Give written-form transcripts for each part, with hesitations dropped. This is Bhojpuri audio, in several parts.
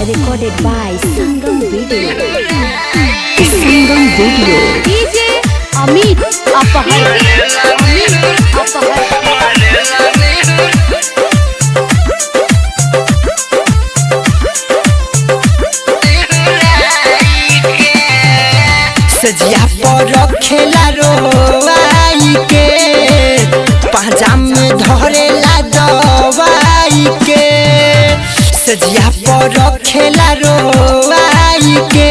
Recorded by Sangam Video. Sangam Video. DJ Amit Apahar. Amit Apahar. सजिया पर खेला रोवाई के पांजा में धरेला दवाई के सजिया पर खेला रोवाई के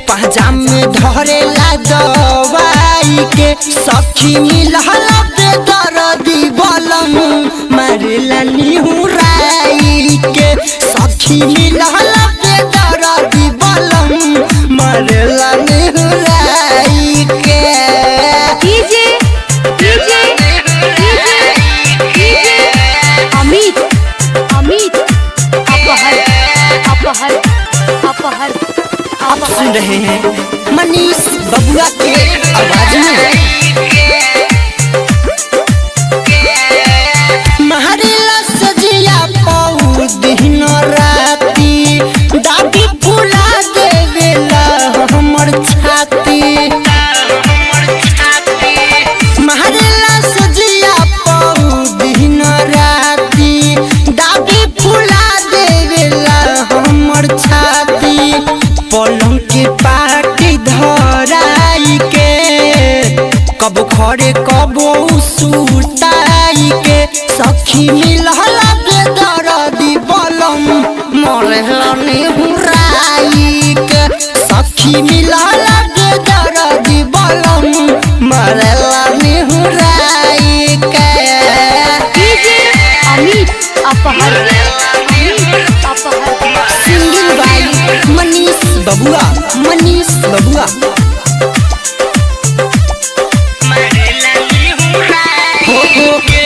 पांजा में धरेला दवाई के सखी मिलहल पे दर्दी बलम मारेला निहुराई के सखी मिलहल पे दर्दी बलम मारेला आप सुन रहे हैं मनीष बबुआ के आवाज में। महरेला सजिया पौ दिन राती दादी फुला देवेला हमर छाती। महरेला सजिया पौ दिन राती दादी फुला देवेला हमर छाती। पलंग के पाटी धराई के कब खड़े कब सुताई के सखी मिलहल पे दर्दी बलम मरेला निहुराई के सखी मिलहल पे दर्दी बलम मरेला निहुराई के। DJ Amit Apahar. सिंगिंग बाई मनीष बबुआ।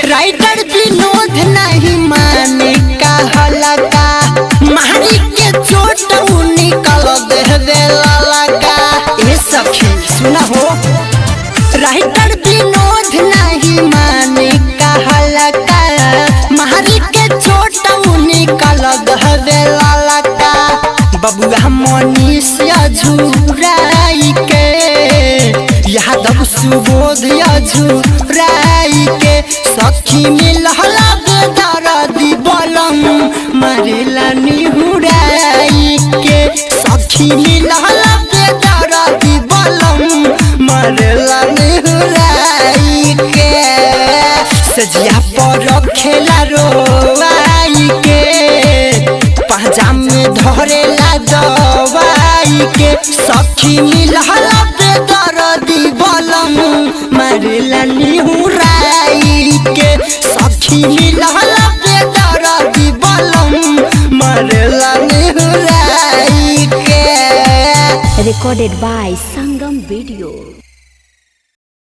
राइटर विनोद नहीं माने कहला का मारी के चोट निकल देवेला लगा। ए सखी सुना हो राइटर विनोद नहीं माने कहला का मारी के चोट निकल देवेला लगा। बबुआ मनीष झुराई के यादव सुबोध झुराई के सखी मिलहल पे दर्दी बलम मारेला निहुराई के सखी मिलहल पे दर्दी बलम मारेला निहुराई के। सजिया पर खेला रोवाई के पांजा में धरेला दवाई के सखी मिलहल पे दर्दी बलम मारेला निहुराई के सखी मिलहल पे दर्दी बलम मारेला निहुराई के। Recorded by Sangam Video.